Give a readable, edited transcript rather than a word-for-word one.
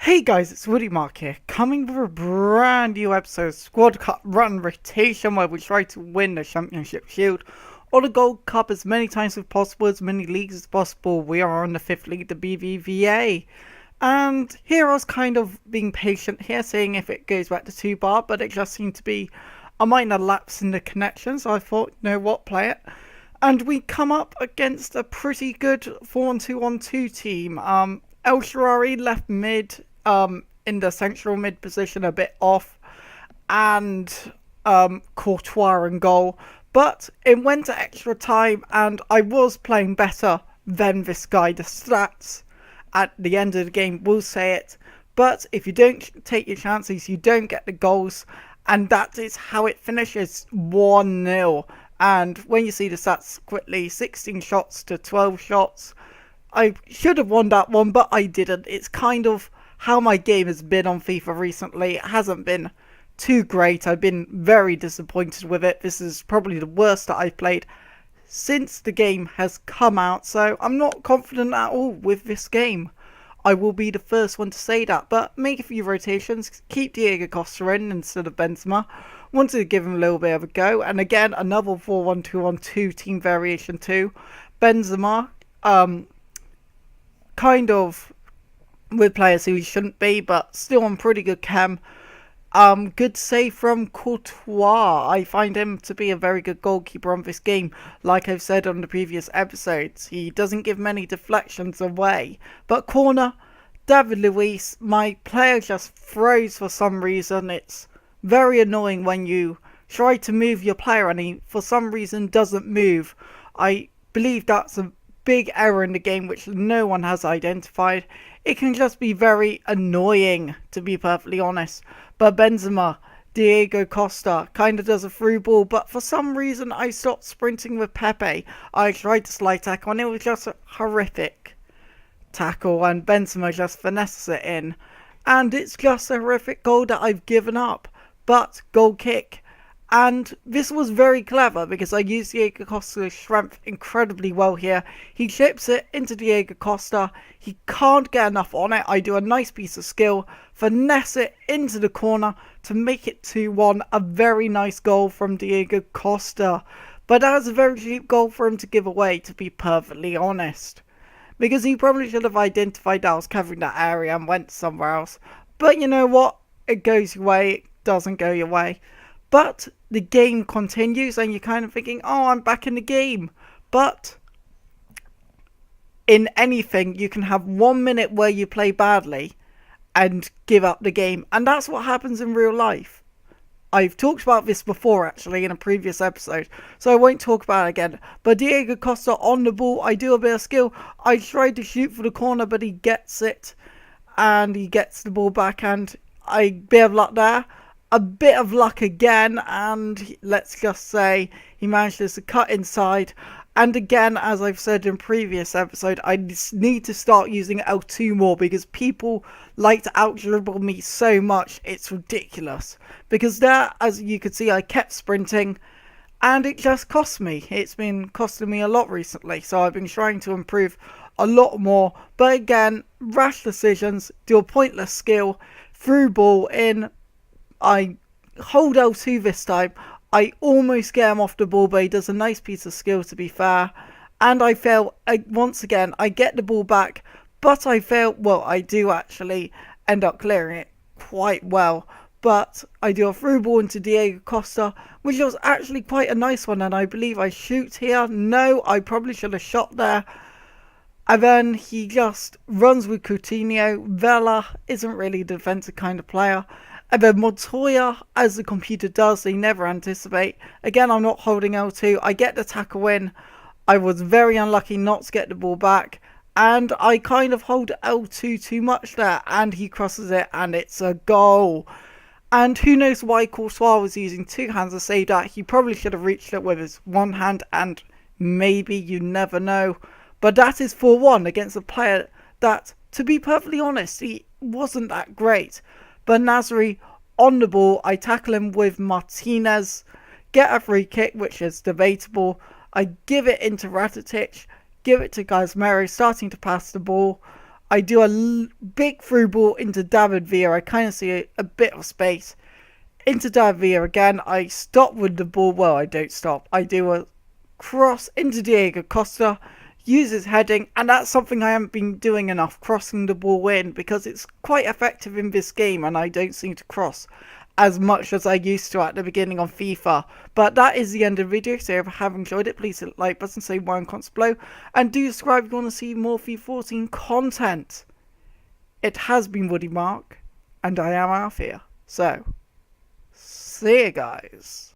Hey guys, it's Woody Mark here, coming with a brand new episode of Squad Cup Run Rotation, where we try to win the Championship Shield or the Gold Cup as many times as possible, as many leagues as possible. We are on the 5th league, the BBVA. And here I was kind of being patient here, seeing if it goes back to 2 bar, but it just seemed to be a minor lapse in the connection, so I thought, you know what, play it. And we come up against a pretty good 4-1-2-1-2 team. El Sharari left mid, in the central mid position, a bit off, and Courtois in goal. But it went to extra time, and I was playing better than this guy. The stats at the end of the game will say it. But if you don't take your chances, you don't get the goals, and that is how it finishes 1-0. And when you see the stats quickly, 16 shots to 12 shots, I should have won that one, but I didn't. It's kind of how my game has been on FIFA recently. It hasn't been too great. I've been very disappointed with it. This is probably the worst that I've played since the game has come out, so I'm not confident at all with this game. I will be the first one to say that, but make a few rotations, keep Diego Costa in instead of Benzema. Wanted to give him a little bit of a go, and again, another 4-1-2-1-2 team variation too. Benzema, kind of with players who he shouldn't be, but still on pretty good chem. Good save from Courtois. I find him to be a very good goalkeeper on this game. Like I've said on the previous episodes, he doesn't give many deflections away. But corner, David Luiz, my player just froze for some reason. It's very annoying when you try to move your player and he, for some reason, doesn't move. I believe that's a big error in the game which no one has identified. It can just be very annoying, to be perfectly honest. But Benzema, Diego Costa, kind of does a through ball, but for some reason I stopped sprinting with Pepe. I tried to slide tackle and it was just a horrific tackle, and Benzema just finesses it in. And it's just a horrific goal that I've given up. But goal kick. And this was very clever because I used Diego Costa's strength incredibly well here. He chips it into Diego Costa. He can't get enough on it. I do a nice piece of skill, finesse it into the corner to make it 2-1. A very nice goal from Diego Costa. But that was a very cheap goal for him to give away, to be perfectly honest. Because he probably should have identified that I was covering that area and went somewhere else. But you know what? It goes your way, it doesn't go your way. But the game continues and you're kind of thinking, oh, I'm back in the game. But in anything, you can have 1 minute where you play badly and give up the game. And that's what happens in real life. I've talked about this before, actually, in a previous episode, so I won't talk about it again. But Diego Costa on the ball, I do a bit of skill. I tried to shoot for the corner, but he gets it. And he gets the ball back, and a bit of luck there. A bit of luck again, and let's just say he manages to cut inside. And again, as I've said in previous episode, I just need to start using L2 more because people like to out-dribble me so much, it's ridiculous. Because there, as you could see, I kept sprinting, and it just cost me. It's been costing me a lot recently, so I've been trying to improve a lot more. But again, rash decisions, do a pointless skill, through ball in. I hold L2 this time. I almost get him off the ball, but he does a nice piece of skill, to be fair. And I fail once again. I get the ball back, but I fail. Well, I do actually end up clearing it quite well. But I do a through ball into Diego Costa, which was actually quite a nice one. And I believe I shoot here. No, I probably should have shot there. And then he just runs with Coutinho. Vela isn't really a defensive kind of player. And then Montoya, as the computer does, they never anticipate. Again, I'm not holding L2. I get the tackle in. I was very unlucky not to get the ball back. And I kind of hold L2 too much there. And he crosses it and it's a goal. And who knows why Courtois was using 2 hands to save that. He probably should have reached it with his 1 hand. And maybe, you never know. But that is 4-1 against a player that, to be perfectly honest, he wasn't that great. But Nasri on the ball, I tackle him with Martinez, get a free kick, which is debatable. I give it into Rakitic, give it to Gazmero, starting to pass the ball. I do a big through ball into David Villa. I kind of see a bit of space. Into David Villa again. I stop with the ball. Well, I don't stop. I do a cross into Diego Costa. Uses heading, and that's something I haven't been doing enough, crossing the ball in, because it's quite effective in this game and I don't seem to cross as much as I used to at the beginning of FIFA. But that is the end of the video, so if you have enjoyed it, please hit the like button, say more in comments below, and do subscribe if you want to see more FIFA 14 content. It has been Woody Mark, and I am out here. So, see you guys.